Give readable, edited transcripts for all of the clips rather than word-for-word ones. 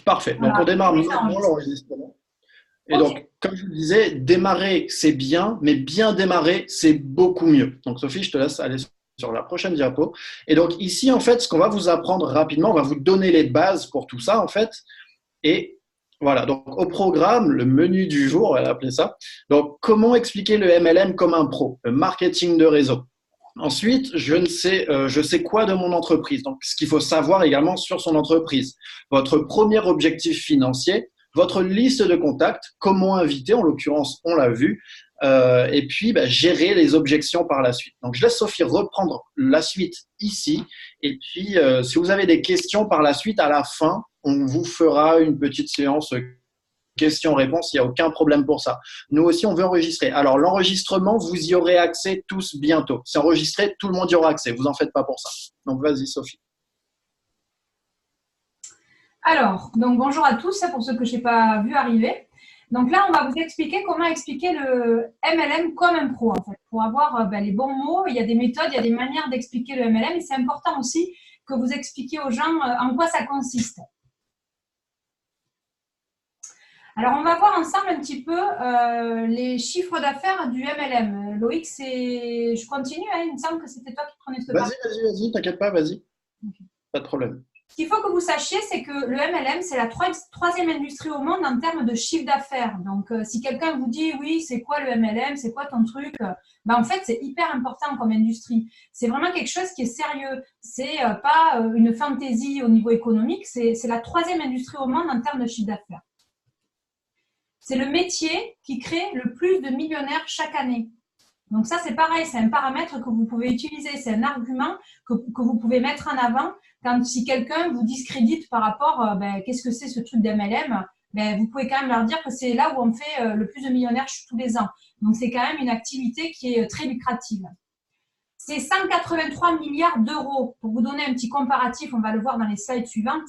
Parfait. Donc, Voilà, on démarre oui, ça maintenant enregistre. l'enregistrement. Et Ok. donc, comme je vous disais, démarrer, c'est bien, mais bien démarrer, c'est beaucoup mieux. Donc, Sophie, je te laisse aller sur la prochaine diapo. Et donc, ici, en fait, ce qu'on va vous apprendre rapidement, on va vous donner les bases pour tout ça, en fait. Et voilà, donc au programme, le menu du jour, on va l'appeler ça. Donc, comment expliquer le MLM comme un pro, le marketing de réseau. Ensuite, je sais quoi de mon entreprise. Donc, ce qu'il faut savoir également sur son entreprise. Votre premier objectif financier, votre liste de contacts, comment inviter, en l'occurrence, on l'a vu, et puis gérer les objections par la suite. Donc, je laisse Sophie reprendre la suite ici, et puis si vous avez des questions par la suite, à la fin, on vous fera une petite séance questions-réponses, il n'y a aucun problème pour ça. Nous aussi, on veut enregistrer. Alors, l'enregistrement, vous y aurez accès tous bientôt. C'est enregistré, tout le monde y aura accès. Vous en faites pas pour ça. Donc, vas-y, Sophie. Alors, donc bonjour à tous, pour ceux que je n'ai pas vu arriver. Donc là, on va vous expliquer comment expliquer le MLM comme un pro, en fait, pour avoir les bons mots. Il y a des méthodes, il y a des manières d'expliquer le MLM, et c'est important aussi que vous expliquiez aux gens en quoi ça consiste. Alors, on va voir ensemble un petit peu les chiffres d'affaires du MLM. Loïc, je continue, hein, il me semble que c'était toi qui prenais ce parti. Vas-y, t'inquiète pas, vas-y. Okay. Pas de problème. Ce qu'il faut que vous sachiez, c'est que le MLM, c'est la troisième industrie au monde en termes de chiffre d'affaires. Donc, si quelqu'un vous dit, oui, c'est quoi le MLM, c'est quoi ton truc, en fait, c'est hyper important comme industrie. C'est vraiment quelque chose qui est sérieux. C'est pas une fantaisie au niveau économique, c'est la troisième industrie au monde en termes de chiffre d'affaires. C'est le métier qui crée le plus de millionnaires chaque année. Donc ça, c'est pareil, c'est un paramètre que vous pouvez utiliser, c'est un argument que vous pouvez mettre en avant si quelqu'un vous discrédite par rapport, qu'est-ce que c'est ce truc d'MLM, vous pouvez quand même leur dire que c'est là où on fait le plus de millionnaires tous les ans. Donc c'est quand même une activité qui est très lucrative. C'est 183 milliards d'euros. Pour vous donner un petit comparatif, on va le voir dans les slides suivantes.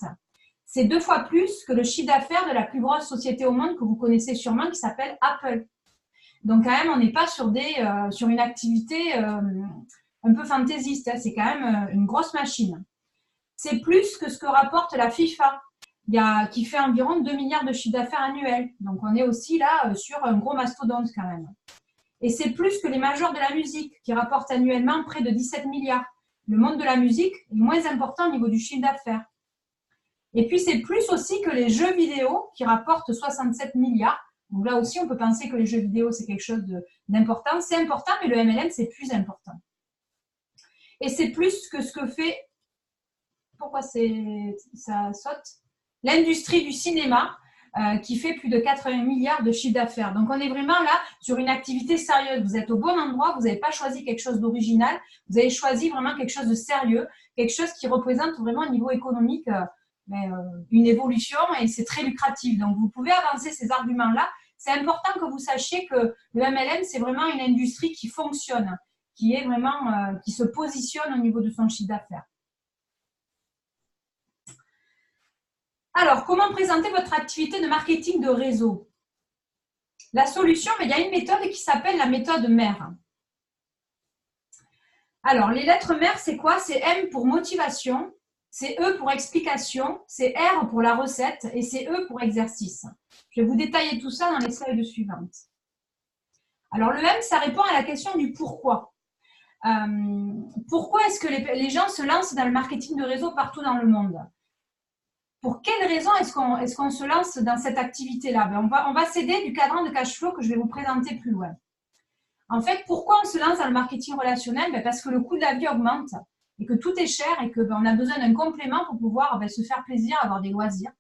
C'est 2 fois plus que le chiffre d'affaires de la plus grosse société au monde que vous connaissez sûrement qui s'appelle Apple. Donc quand même, on n'est pas sur une activité un peu fantaisiste, hein. C'est quand même une grosse machine. C'est plus que ce que rapporte la FIFA, qui fait environ 2 milliards de chiffre d'affaires annuel. Donc on est aussi là sur un gros mastodonte quand même. Et c'est plus que les majors de la musique, qui rapportent annuellement près de 17 milliards. Le monde de la musique est moins important au niveau du chiffre d'affaires. Et puis, c'est plus aussi que les jeux vidéo qui rapportent 67 milliards. Donc là aussi, on peut penser que les jeux vidéo, c'est quelque chose d'important. C'est important, mais le MLM, c'est plus important. Et c'est plus que ce que fait… Pourquoi ça saute? L'industrie du cinéma, qui fait plus de 80 milliards de chiffre d'affaires. Donc, on est vraiment là sur une activité sérieuse. Vous êtes au bon endroit, vous n'avez pas choisi quelque chose d'original, vous avez choisi vraiment quelque chose de sérieux, quelque chose qui représente vraiment au niveau économique une évolution et c'est très lucratif. Donc, vous pouvez avancer ces arguments-là. C'est important que vous sachiez que le MLM, c'est vraiment une industrie qui fonctionne, qui est vraiment, qui se positionne au niveau de son chiffre d'affaires. Alors, comment présenter votre activité de marketing de réseau? La solution, il y a une méthode qui s'appelle la méthode mère. Alors, les lettres mères, c'est quoi? C'est M pour motivation, c'est E pour explication, c'est R pour la recette et c'est E pour exercice. Je vais vous détailler tout ça dans les slides suivantes. Alors, le M, ça répond à la question du pourquoi. Pourquoi est-ce que les gens se lancent dans le marketing de réseau partout dans le monde? Pour quelles raisons est-ce qu'on se lance dans cette activité-là? On va s'aider du cadran de cash flow que je vais vous présenter plus loin. En fait, pourquoi on se lance dans le marketing relationnel? Parce que le coût de la vie augmente et que tout est cher et qu'on a besoin d'un complément pour pouvoir se faire plaisir, avoir des loisirs.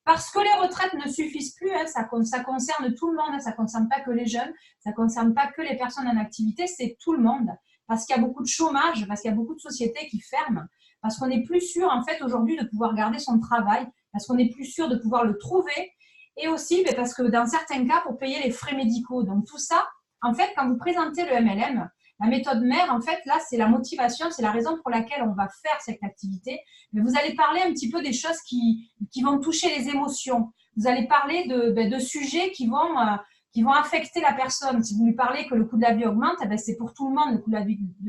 Parce que les retraites ne suffisent plus, hein, ça concerne tout le monde, hein, ça ne concerne pas que les jeunes, ça ne concerne pas que les personnes en activité, c'est tout le monde. Parce qu'il y a beaucoup de chômage, parce qu'il y a beaucoup de sociétés qui ferment, parce qu'on n'est plus sûr en fait aujourd'hui de pouvoir garder son travail, parce qu'on n'est plus sûr de pouvoir le trouver, et aussi parce que dans certains cas, pour payer les frais médicaux. Donc tout ça, en fait, quand vous présentez le MLM, la méthode mère, en fait, là, c'est la motivation, c'est la raison pour laquelle on va faire cette activité. Mais vous allez parler un petit peu des choses qui vont toucher les émotions. Vous allez parler de sujets qui vont affecter la personne. Si vous lui parlez que le coût de la vie augmente, c'est pour tout le monde le coût de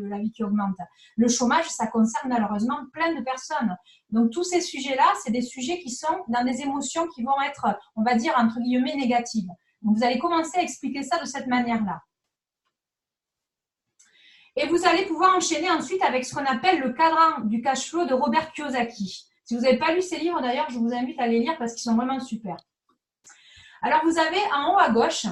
la vie qui augmente. Le chômage, ça concerne malheureusement plein de personnes. Donc, tous ces sujets-là, c'est des sujets qui sont dans des émotions qui vont être, on va dire, entre guillemets, négatives. Donc, vous allez commencer à expliquer ça de cette manière-là. Et vous allez pouvoir enchaîner ensuite avec ce qu'on appelle le cadran du cash flow de Robert Kiyosaki. Si vous n'avez pas lu ces livres, d'ailleurs, je vous invite à les lire parce qu'ils sont vraiment super. Alors, vous avez en haut à gauche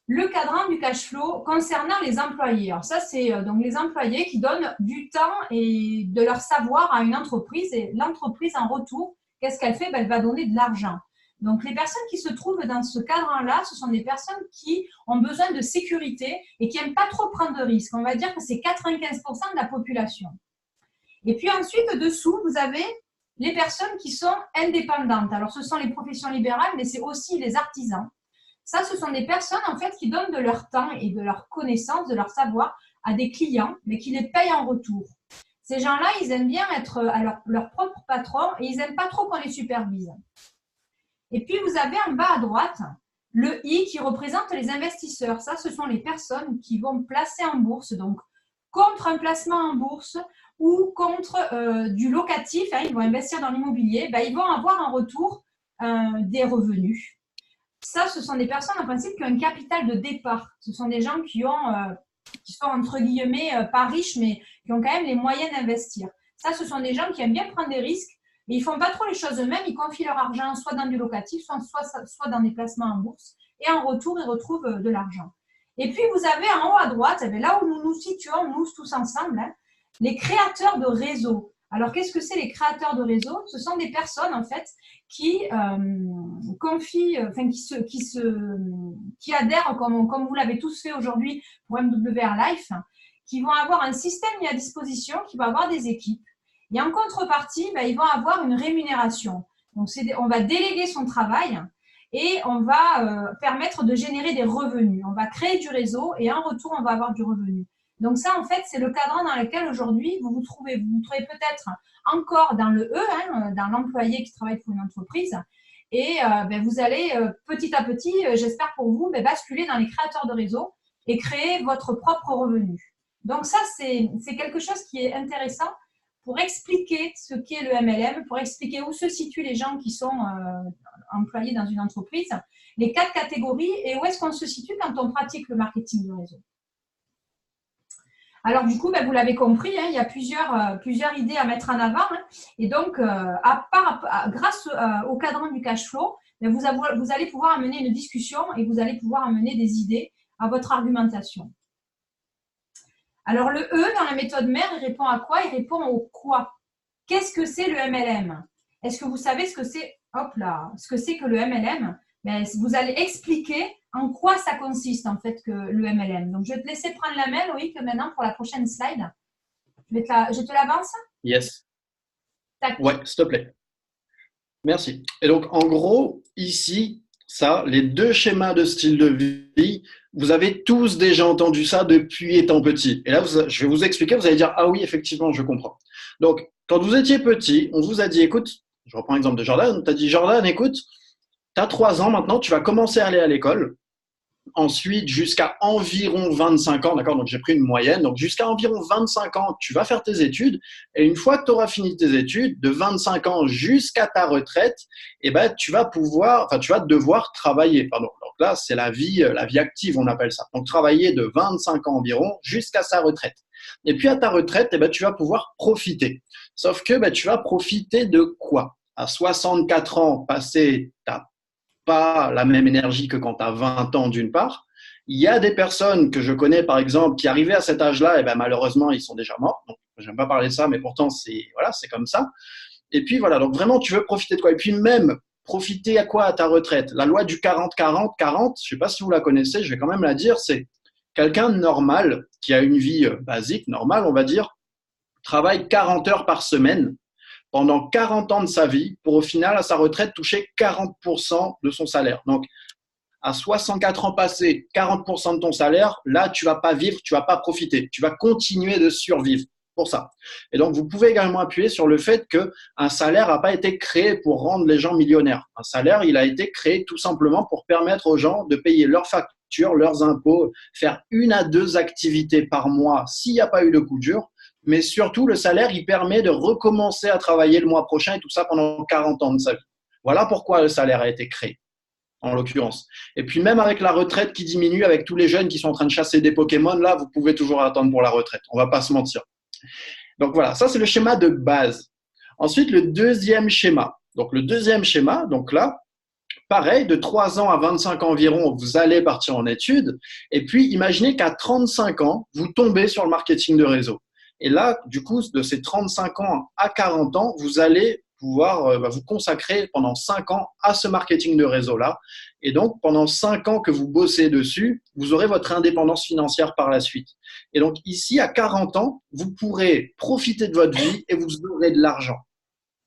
le cadran du cash flow concernant les employés. Alors ça, c'est donc les employés qui donnent du temps et de leur savoir à une entreprise. Et l'entreprise, en retour, qu'est-ce qu'elle fait? Elle va donner de l'argent. Donc, les personnes qui se trouvent dans ce cadran-là, ce sont des personnes qui ont besoin de sécurité et qui n'aiment pas trop prendre de risques. On va dire que c'est 95% de la population. Et puis ensuite, dessous, vous avez les personnes qui sont indépendantes. Alors, ce sont les professions libérales, mais c'est aussi les artisans. Ça, ce sont des personnes, en fait, qui donnent de leur temps et de leur connaissance, de leur savoir à des clients, mais qui les payent en retour. Ces gens-là, ils aiment bien être à leur propre patron et ils n'aiment pas trop qu'on les supervise. Et puis, vous avez en bas à droite le I qui représente les investisseurs. Ça, ce sont les personnes qui vont placer en bourse, donc contre un placement en bourse ou contre du locatif. Ils vont investir dans l'immobilier. Ils vont avoir en retour des revenus. Ça, ce sont des personnes, en principe, qui ont un capital de départ. Ce sont des gens qui sont, entre guillemets, pas riches, mais qui ont quand même les moyens d'investir. Ça, ce sont des gens qui aiment bien prendre des risques. Et ils ne font pas trop les choses eux-mêmes, ils confient leur argent soit dans du locatif, soit dans des placements en bourse. Et en retour, ils retrouvent de l'argent. Et puis, vous avez en haut à droite, là où nous nous situons, nous tous ensemble, les créateurs de réseaux. Alors, qu'est-ce que c'est les créateurs de réseaux? Ce sont des personnes, en fait, qui adhèrent, comme vous l'avez tous fait aujourd'hui pour MWR Life, qui vont avoir un système mis à disposition, qui va avoir des équipes. Et en contrepartie, ils vont avoir une rémunération. Donc, on va déléguer son travail et on va permettre de générer des revenus. On va créer du réseau et en retour, on va avoir du revenu. Donc, ça, en fait, c'est le cadran dans lequel aujourd'hui, vous vous trouvez. Vous vous trouvez peut-être encore dans le E, dans l'employé qui travaille pour une entreprise. Et vous allez petit à petit, j'espère pour vous, basculer dans les créateurs de réseau et créer votre propre revenu. Donc, ça, c'est quelque chose qui est intéressant pour expliquer ce qu'est le MLM, pour expliquer où se situent les gens qui sont employés dans une entreprise, les 4 catégories et où est-ce qu'on se situe quand on pratique le marketing de réseau. Alors, du coup, vous l'avez compris, il y a plusieurs idées à mettre en avant. Et donc, grâce au cadran du cash flow, vous allez pouvoir amener une discussion et vous allez pouvoir amener des idées à votre argumentation. Alors, le E dans la méthode mère, il répond à quoi? Il répond au quoi. Qu'est-ce que c'est le MLM? Est-ce que vous savez ce que c'est? Ce que c'est que le MLM? Vous allez expliquer en quoi ça consiste, en fait, que le MLM. Donc, je vais te laisser prendre la main, Loïc, maintenant pour la prochaine slide. Je te l'avance? Yes. Ouais, s'il te plaît. Merci. Et donc, en gros, ici, les 2 schémas de style de vie, vous avez tous déjà entendu ça depuis étant petit. Et là, je vais vous expliquer, vous allez dire, ah oui, effectivement, je comprends. Donc, quand vous étiez petit, on vous a dit, écoute, je reprends l'exemple de Jordan, on t'a dit, Jordan, écoute, tu as 3 ans maintenant, tu vas commencer à aller à l'école. Ensuite, jusqu'à environ 25 ans, d'accord, donc j'ai pris une moyenne, donc jusqu'à environ 25 ans, tu vas faire tes études, et une fois que tu auras fini tes études, de 25 ans jusqu'à ta retraite, tu vas devoir travailler. Donc là, c'est la vie active, on appelle ça. Donc travailler de 25 ans environ jusqu'à sa retraite. Et puis à ta retraite, tu vas pouvoir profiter. Sauf que tu vas profiter de quoi? À 64 ans passés, tu n'as pas la même énergie que quand tu as 20 ans d'une part. Il y a des personnes que je connais, par exemple, qui arrivaient à cet âge-là, et malheureusement, ils sont déjà morts. Donc, je n'aime pas parler de ça, mais pourtant, c'est comme ça. Et puis, voilà, donc vraiment, tu veux profiter de quoi? Et puis même, profiter à quoi à ta retraite? La loi du 40-40-40, je ne sais pas si vous la connaissez, je vais quand même la dire, c'est quelqu'un de normal, qui a une vie basique, normale, on va dire, travaille 40 heures par semaine, pendant 40 ans de sa vie pour au final, à sa retraite, toucher 40% de son salaire. Donc, à 64 ans passés, 40% de ton salaire, là, tu ne vas pas vivre, tu ne vas pas profiter. Tu vas continuer de survivre pour ça. Et donc, vous pouvez également appuyer sur le fait qu'un salaire n'a pas été créé pour rendre les gens millionnaires. Un salaire, il a été créé tout simplement pour permettre aux gens de payer leurs factures, leurs impôts, faire 1 à 2 activités par mois s'il n'y a pas eu de coup dur. mais surtout, le salaire, il permet de recommencer à travailler le mois prochain et tout ça pendant 40 ans de sa vie. Voilà pourquoi le salaire a été créé, en l'occurrence. Et puis même avec la retraite qui diminue, avec tous les jeunes qui sont en train de chasser des Pokémon, là, vous pouvez toujours attendre pour la retraite. On ne va pas se mentir. Donc voilà, ça c'est le schéma de base. Ensuite, le deuxième schéma. Donc le deuxième schéma, donc là, pareil, de 3 ans à 25 ans environ, vous allez partir en études. Et puis, imaginez qu'à 35 ans, vous tombez sur le marketing de réseau. Et là, du coup, de ces 35 ans à 40 ans, vous allez pouvoir vous consacrer pendant 5 ans à ce marketing de réseau-là. Et donc, pendant 5 ans que vous bossez dessus, vous aurez votre indépendance financière par la suite. Et donc, ici, à 40 ans, vous pourrez profiter de votre vie et vous aurez de l'argent.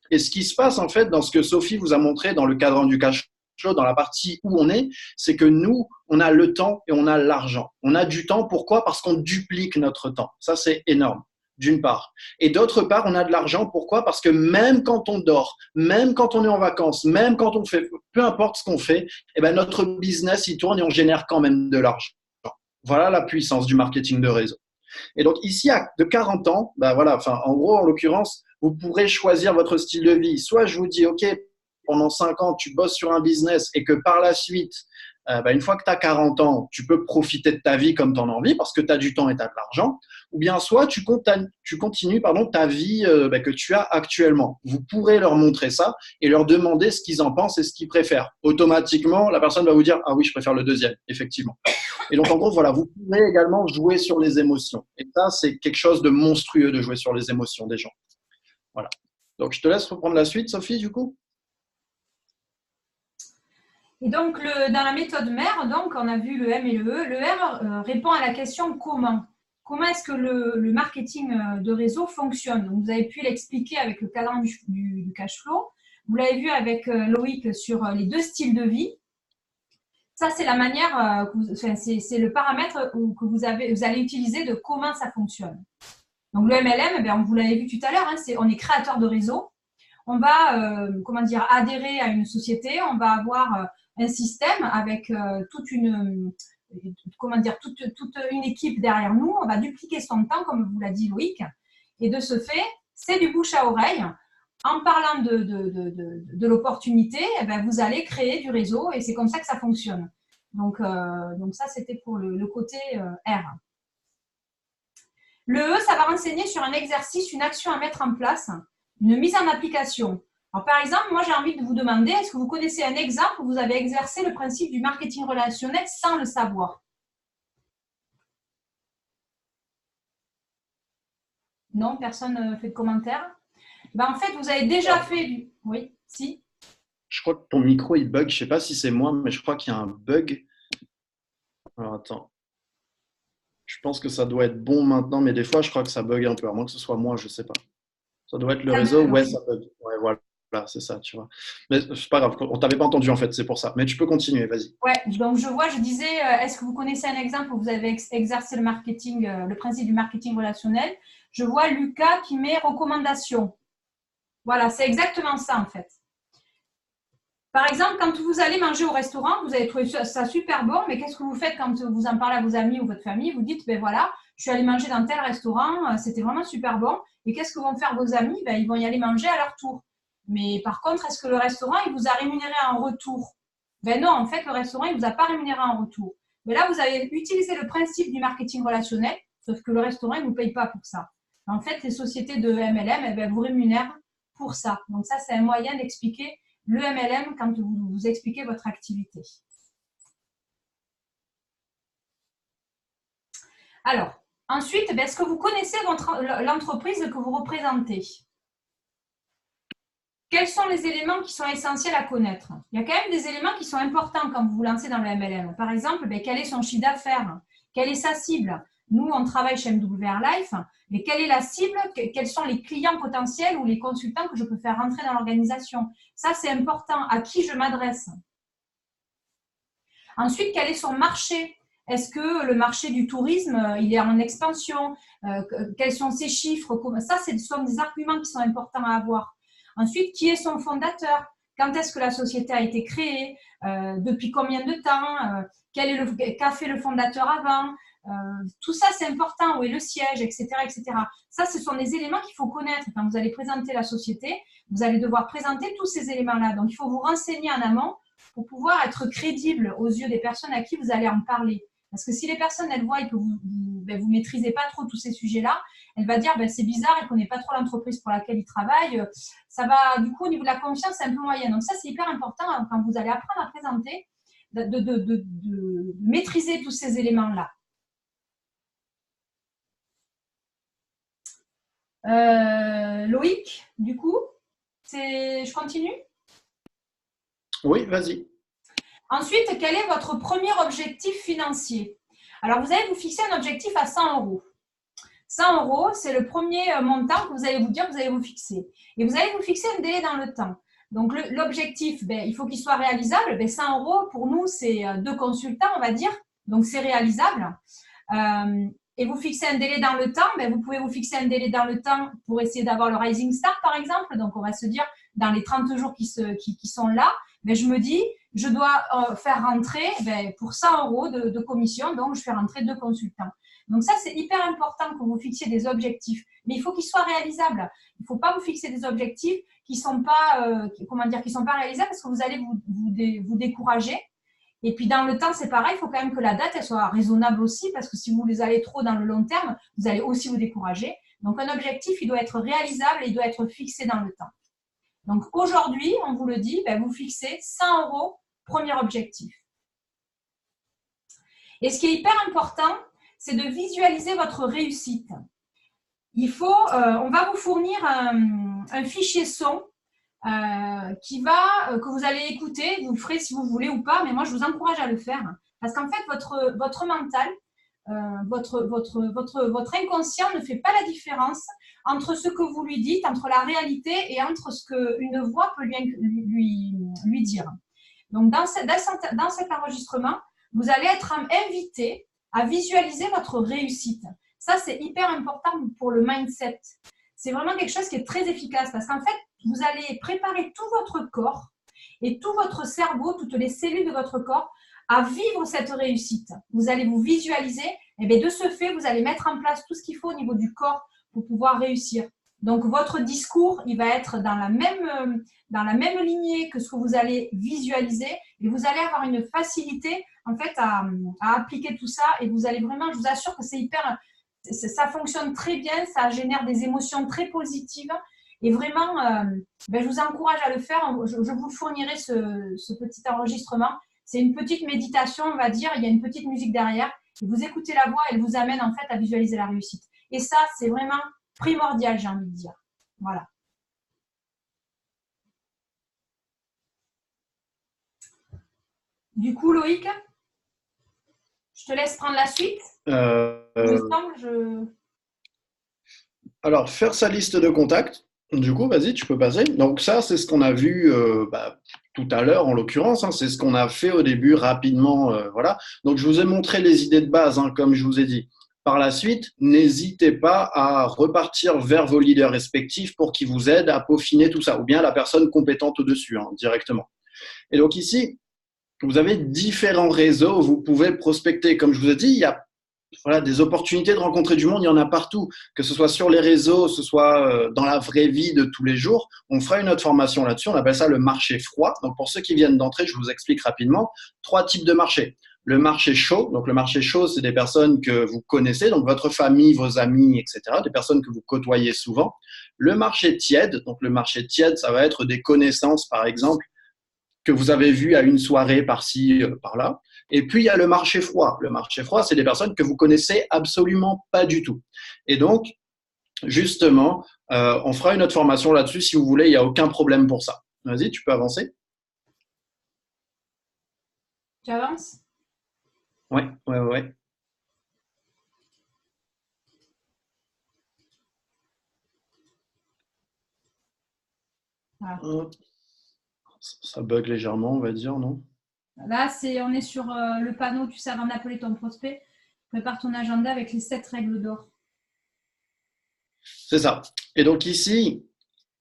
Et ce qui se passe, en fait, dans ce que Sophie vous a montré dans le cadran du cash flow, dans la partie où on est, c'est que nous, on a le temps et on a l'argent. On a du temps, pourquoi? Parce qu'on duplique notre temps. Ça, c'est énorme, d'une part. Et d'autre part, on a de l'argent, pourquoi? Parce que même quand on dort, même quand on est en vacances, même quand on fait, peu importe ce qu'on fait, eh ben, notre business, il tourne et on génère quand même de l'argent. Voilà la puissance du marketing de réseau. Et donc ici, de 40 ans, ben voilà, enfin, en gros, en l'occurrence, vous pourrez choisir votre style de vie. Soit je vous dis, OK, pendant 5 ans, tu bosses sur un business et que par la suite, une fois que tu as 40 ans, tu peux profiter de ta vie comme tu en as envie parce que tu as du temps et tu as de l'argent. Ou bien soit tu continues ta vie que tu as actuellement. Vous pourrez leur montrer ça et leur demander ce qu'ils en pensent et ce qu'ils préfèrent. Automatiquement, la personne va vous dire « Ah oui, je préfère le deuxième, effectivement ». Et donc, en gros, voilà, vous pouvez également jouer sur les émotions. Et ça, c'est quelque chose de monstrueux de jouer sur les émotions des gens. Voilà. Donc, je te laisse reprendre la suite, Sophie, du coup. Et donc, dans la méthode MER, donc, on a vu le M et le E. Le R répond à la question comment. Comment est-ce que le marketing de réseau fonctionne? Donc, vous avez pu l'expliquer avec le cadran du cash flow. Vous l'avez vu avec Loïc sur les 2 styles de vie. Ça, c'est la manière, c'est le paramètre que vous allez utiliser de comment ça fonctionne. Donc, le MLM, vous l'avez vu tout à l'heure, on est créateur de réseau. On va adhérer à une société, on va avoir un système avec toute une équipe derrière nous. On va dupliquer son temps, comme vous l'a dit Loïc. Et de ce fait, c'est du bouche à oreille. En parlant de l'opportunité, vous allez créer du réseau et c'est comme ça que ça fonctionne. Donc ça, c'était pour le côté R. Le E, ça va renseigner sur un exercice, une action à mettre en place, une mise en application. Alors, par exemple, moi, j'ai envie de vous demander, est-ce que vous connaissez un exemple où vous avez exercé le principe du marketing relationnel sans le savoir? Non, personne ne fait de commentaire. En fait, vous avez déjà fait du… Oui, si. Je crois que ton micro, il bug. Je ne sais pas si c'est moi, mais je crois qu'il y a un bug. Alors, attends. Je pense que ça doit être bon maintenant, mais des fois, je crois que ça bug un peu. À moins que ce soit moi, je ne sais pas. Ça doit être le réseau. Ouais, ça bug. Ouais, voilà, c'est ça, tu vois. Mais c'est pas grave, on ne t'avait pas entendu, en fait, c'est pour ça. Mais tu peux continuer, vas-y. Ouais, donc je disais, est-ce que vous connaissez un exemple où vous avez exercé le marketing, le principe du marketing relationnel? Je vois Lucas qui met recommandation. Voilà, c'est exactement ça, en fait. Par exemple, quand vous allez manger au restaurant, vous allez trouver ça super bon, mais qu'est-ce que vous faites quand vous en parlez à vos amis ou votre famille? Vous dites, voilà, je suis allée manger dans tel restaurant, c'était vraiment super bon. Et qu'est-ce que vont faire vos amis? Ils vont y aller manger à leur tour. Mais par contre, est-ce que le restaurant, il vous a rémunéré en retour? Non, en fait, le restaurant, il ne vous a pas rémunéré en retour. Mais là, vous avez utilisé le principe du marketing relationnel, sauf que le restaurant, il ne vous paye pas pour ça. En fait, les sociétés de MLM, vous rémunèrent pour ça. Donc ça, c'est un moyen d'expliquer le MLM quand vous expliquez votre activité. Alors, ensuite, est-ce que vous connaissez l'entreprise que vous représentez? Quels sont les éléments qui sont essentiels à connaître? Il y a quand même des éléments qui sont importants quand vous vous lancez dans le MLM. Par exemple, quel est son chiffre d'affaires? Quelle est sa cible? Nous, on travaille chez MWR Life, mais quelle est la cible? Quels sont les clients potentiels ou les consultants que je peux faire rentrer dans l'organisation? Ça, c'est important. À qui je m'adresse? Ensuite, quel est son marché? Est-ce que le marché du tourisme, il est en expansion? Quels sont ses chiffres? Ça, ce sont des arguments qui sont importants à avoir. Ensuite, qui est son fondateur? quand est-ce que la société a été créée, depuis combien de temps, qu'a fait le fondateur avant. Tout ça, c'est important. Où est le siège, etc., etc. Ça, ce sont des éléments qu'il faut connaître. Quand vous allez présenter la société, vous allez devoir présenter tous ces éléments-là. Donc, il faut vous renseigner en amont pour pouvoir être crédible aux yeux des personnes à qui vous allez en parler. Parce que si les personnes, elles voient que vous maîtrisez pas trop tous ces sujets-là, elles vont dire c'est bizarre, elle connaît pas trop l'entreprise pour laquelle il travaille. Ça va, du coup, au niveau de la confiance, c'est un peu moyen. Donc ça, c'est hyper important quand vous allez apprendre à présenter, de maîtriser tous ces éléments-là. Loïc, du coup, je continue? Oui, vas-y. Ensuite, quel est votre premier objectif financier? Alors, vous allez vous fixer un objectif à 100 euros. 100 euros, c'est le premier montant que vous allez vous dire que vous allez vous fixer. Et vous allez vous fixer un délai dans le temps. Donc, l'objectif, il faut qu'il soit réalisable. 100 euros, pour nous, c'est 2 consultants, on va dire. Donc, c'est réalisable. Et vous fixez un délai dans le temps. Vous pouvez vous fixer un délai dans le temps pour essayer d'avoir le Rising Star, par exemple. Donc, on va se dire, dans les 30 jours qui sont là, je me dis, je dois faire rentrer pour 100 euros de commission. Donc, je fais rentrer 2 consultants. Donc ça, c'est hyper important que vous fixiez des objectifs, mais il faut qu'ils soient réalisables. Il ne faut pas vous fixer des objectifs qui ne sont pas, qui sont pas réalisables parce que vous allez vous décourager. Et puis dans le temps, c'est pareil, il faut quand même que la date elle soit raisonnable aussi parce que si vous les allez trop dans le long terme, vous allez aussi vous décourager. Donc un objectif, il doit être réalisable et il doit être fixé dans le temps. Donc aujourd'hui, on vous le dit, vous fixez 100 euros, premier objectif. Et ce qui est hyper important, c'est de visualiser votre réussite. On va vous fournir un fichier son que vous allez écouter. Vous le ferez si vous voulez ou pas, mais moi, je vous encourage à le faire. Parce qu'en fait, votre mental, votre inconscient ne fait pas la différence entre ce que vous lui dites, entre la réalité et entre ce qu'une voix peut lui dire. Donc, dans cet enregistrement, vous allez être invité à visualiser votre réussite. Ça, c'est hyper important pour le mindset. C'est vraiment quelque chose qui est très efficace parce qu'en fait, vous allez préparer tout votre corps et tout votre cerveau, toutes les cellules de votre corps à vivre cette réussite. Vous allez vous visualiser et de ce fait, vous allez mettre en place tout ce qu'il faut au niveau du corps pour pouvoir réussir. Donc, votre discours, il va être dans la même lignée que ce que vous allez visualiser et vous allez avoir une facilité en fait à appliquer tout ça et vous allez vraiment, je vous assure que ça fonctionne très bien, ça génère des émotions très positives et vraiment, je vous encourage à le faire. Je vous fournirai ce petit enregistrement. C'est une petite méditation, on va dire, il y a une petite musique derrière et vous écoutez la voix, elle vous amène en fait à visualiser la réussite. Et ça, c'est vraiment primordial, j'ai envie de dire. Voilà. Du coup, Loïc, je te laisse prendre la suite. Alors, faire sa liste de contacts. Du coup, vas-y, tu peux passer. Donc ça, c'est ce qu'on a vu tout à l'heure, en l'occurrence. C'est ce qu'on a fait au début rapidement. Voilà. Donc, je vous ai montré les idées de base, comme je vous ai dit. Par la suite, n'hésitez pas à repartir vers vos leaders respectifs pour qu'ils vous aident à peaufiner tout ça, ou bien la personne compétente au-dessus, directement. Et donc ici, vous avez différents réseaux où vous pouvez prospecter. Comme je vous ai dit, il y a des opportunités de rencontrer du monde, il y en a partout, que ce soit sur les réseaux, que ce soit dans la vraie vie de tous les jours. On fera une autre formation là-dessus, on appelle ça le marché froid. Donc pour ceux qui viennent d'entrer, je vous explique rapidement 3 types de marchés. Le marché chaud, donc le marché chaud, c'est des personnes que vous connaissez, donc votre famille, vos amis, etc., des personnes que vous côtoyez souvent. Le marché tiède, donc le marché tiède, ça va être des connaissances, par exemple, que vous avez vues à une soirée par-ci, par-là. Et puis, il y a le marché froid. Le marché froid, c'est des personnes que vous connaissez absolument pas du tout. Et donc, justement, on fera une autre formation là-dessus si vous voulez, il n'y a aucun problème pour ça. Vas-y, tu peux avancer. Tu avances ? Oui. Voilà. Ça bug légèrement, on va dire, non? Là, on est sur le panneau, tu sais, avant d'appeler ton prospect, prépare ton agenda avec les 7 règles d'or. C'est ça. Et donc ici,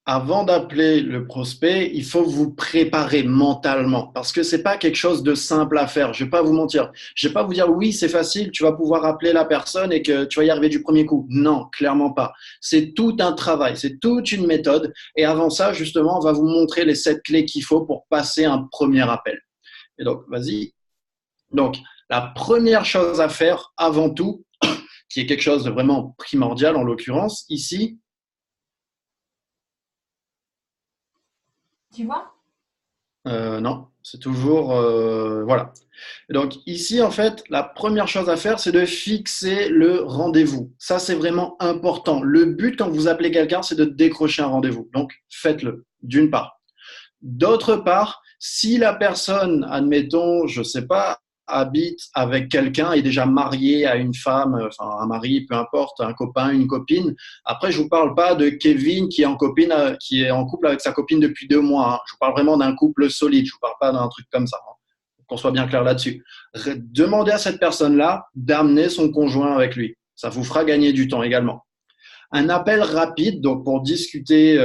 avant d'appeler le prospect, il faut vous préparer mentalement parce que c'est pas quelque chose de simple à faire. Je vais pas vous mentir. Je vais pas vous dire oui, c'est facile, tu vas pouvoir appeler la personne et que tu vas y arriver du premier coup. Non, clairement pas. C'est tout un travail, c'est toute une méthode. Et avant ça, justement, on va vous montrer les 7 clés qu'il faut pour passer un premier appel. Et donc, vas-y. Donc, la première chose à faire avant tout, qui est quelque chose de vraiment primordial en l'occurrence, ici, Tu vois? non, c'est toujours voilà. Donc ici, en fait, la première chose à faire, c'est de fixer le rendez-vous. Ça, c'est vraiment important. Le but quand vous appelez quelqu'un, c'est de décrocher un rendez-vous. Donc faites-le, d'une part. D'autre part, si la personne, admettons, je sais pas, habite avec quelqu'un, est déjà marié à une femme, enfin un mari, peu importe, un copain, une copine. Après, je vous parle pas de Kevin qui est qui est en couple avec sa copine depuis 2 mois. Hein. Je vous parle vraiment d'un couple solide. Je vous parle pas d'un truc comme ça. Hein. Qu'on soit bien clair là-dessus. Demandez à cette personne-là d'amener son conjoint avec lui. Ça vous fera gagner du temps également. Un appel rapide, donc pour discuter,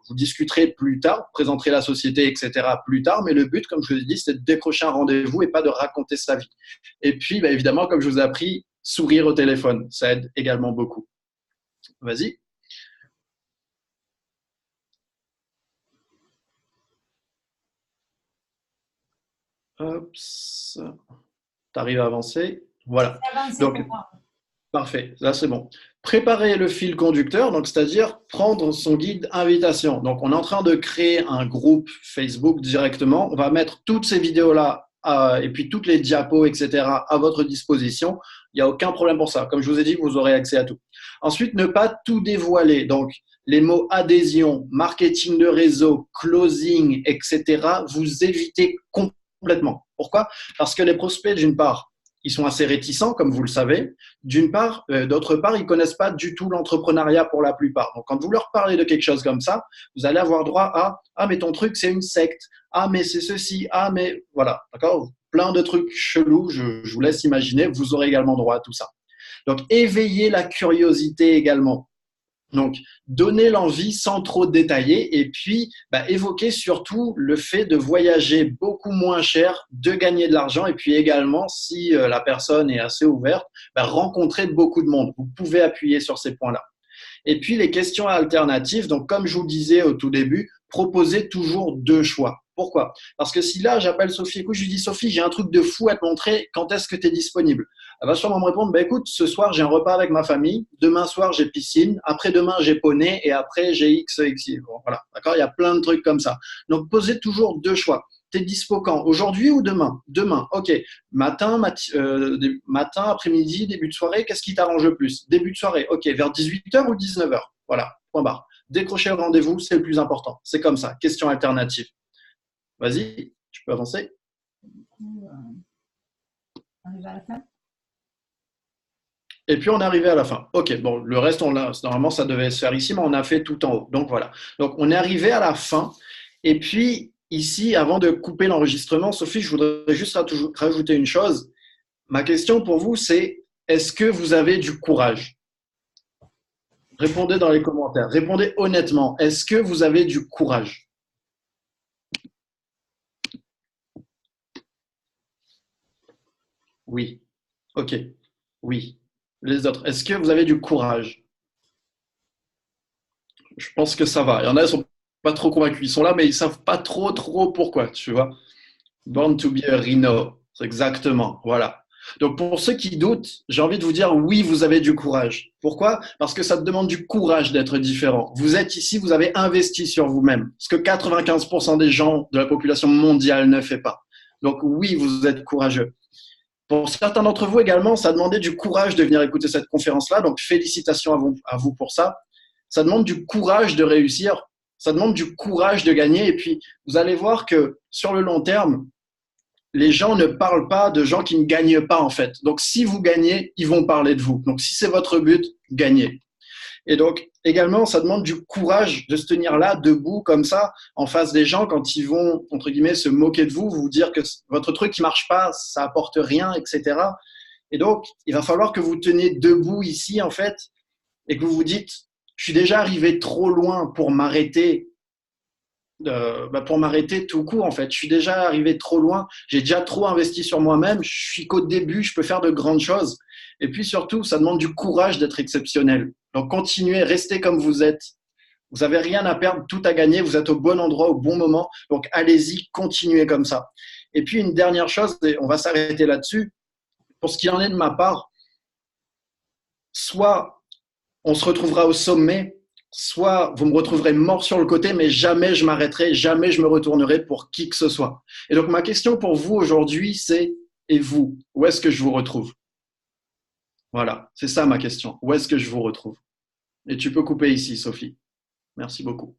vous discuterez plus tard, vous présenterez la société, etc. plus tard, mais le but, comme je vous ai dit, c'est de décrocher un rendez-vous et pas de raconter sa vie. Et puis, bah, évidemment, comme je vous ai appris, sourire au téléphone, ça aide également beaucoup. Vas-y. Hop, tu arrives à avancer. Voilà. C'est avancé Donc, pour moi. parfait, là c'est bon. Préparer le fil conducteur, donc c'est-à-dire prendre son guide invitation. Donc on est en train de créer un groupe Facebook directement. On va mettre toutes ces vidéos-là et puis toutes les diapos, etc. à votre disposition. Il n'y a aucun problème pour ça. Comme je vous ai dit, vous aurez accès à tout. Ensuite, ne pas tout dévoiler. Donc les mots adhésion, marketing de réseau, closing, etc. Vous évitez complètement. Pourquoi? Parce que les prospects, d'une part, ils sont assez réticents, comme vous le savez. D'une part, d'autre part, ils connaissent pas du tout l'entrepreneuriat pour la plupart. Donc, quand vous leur parlez de quelque chose comme ça, vous allez avoir droit à ah mais ton truc c'est une secte, ah mais c'est ceci, ah mais voilà, d'accord, plein de trucs chelous. Je vous laisse imaginer. Vous aurez également droit à tout ça. Donc, éveillez la curiosité également. Donc, donner l'envie sans trop détailler et puis évoquer surtout le fait de voyager beaucoup moins cher, de gagner de l'argent et puis également, si la personne est assez ouverte, rencontrer beaucoup de monde. Vous pouvez appuyer sur ces points-là. Et puis, les questions alternatives. Donc, comme je vous le disais au tout début, proposez toujours 2 choix. Pourquoi? Parce que si là, j'appelle Sophie, écoute, je lui dis, Sophie, j'ai un truc de fou à te montrer, quand est-ce que tu es disponible? Elle va sûrement me répondre, écoute, ce soir, j'ai un repas avec ma famille, demain soir, j'ai piscine, après-demain, j'ai poney, et après, j'ai X. Bon, voilà, d'accord? Il y a plein de trucs comme ça. Donc, posez toujours 2 choix. T'es dispo quand? Aujourd'hui ou demain? Demain, ok. Matin, matin, après-midi, début de soirée, qu'est-ce qui t'arrange le plus? Début de soirée, ok. Vers 18h ou 19h? Voilà, point barre. Décrocher le rendez-vous, c'est le plus important. C'est comme ça. Question alternative. Vas-y, tu peux avancer. On est à la fin. Et puis, on est arrivé à la fin. Ok, bon, le reste, normalement, ça devait se faire ici, mais on a fait tout en haut. Donc, voilà. Donc, on est arrivé à la fin. Et puis, ici, avant de couper l'enregistrement, Sophie, je voudrais juste rajouter une chose. Ma question pour vous, c'est est-ce que vous avez du courage? Répondez dans les commentaires. Répondez honnêtement. Est-ce que vous avez du courage? Oui. Ok. Oui. Les autres, est-ce que vous avez du courage? Je pense que ça va. Il y en a, ils sont pas trop convaincus. Ils sont là, mais ils savent pas trop pourquoi, tu vois. Born to be a rhino. C'est exactement. Voilà. Donc, pour ceux qui doutent, j'ai envie de vous dire oui, vous avez du courage. Pourquoi? Parce que ça te demande du courage d'être différent. Vous êtes ici, vous avez investi sur vous-même. Ce que 95% des gens de la population mondiale ne fait pas. Donc, oui, vous êtes courageux. Pour certains d'entre vous également, ça a demandé du courage de venir écouter cette conférence-là. Donc, félicitations à vous pour ça. Ça demande du courage de réussir. Ça demande du courage de gagner. Et puis, vous allez voir que sur le long terme, les gens ne parlent pas de gens qui ne gagnent pas, en fait. Donc, si vous gagnez, ils vont parler de vous. Donc, si c'est votre but, gagnez. Et donc, également, ça demande du courage de se tenir là, debout, comme ça, en face des gens, quand ils vont, entre guillemets, se moquer de vous, vous dire que votre truc qui marche pas, ça apporte rien, etc. Et donc, il va falloir que vous teniez debout ici, en fait, et que vous vous dites, je suis déjà arrivé trop loin pour m'arrêter. Pour m'arrêter tout court, en fait. Je suis déjà arrivé trop loin. J'ai déjà trop investi sur moi-même. Je suis qu'au début, je peux faire de grandes choses. Et puis surtout, ça demande du courage d'être exceptionnel. Donc, continuez, restez comme vous êtes. Vous n'avez rien à perdre, tout à gagner. Vous êtes au bon endroit, au bon moment. Donc, allez-y, continuez comme ça. Et puis, une dernière chose, et on va s'arrêter là-dessus. Pour ce qui en est de ma part, soit on se retrouvera au sommet, soit vous me retrouverez mort sur le côté, mais jamais je m'arrêterai, jamais je me retournerai pour qui que ce soit. Et donc, ma question pour vous aujourd'hui, c'est, et vous, où est-ce que je vous retrouve? Voilà, c'est ça ma question. Où est-ce que je vous retrouve? Et tu peux couper ici, Sophie. Merci beaucoup.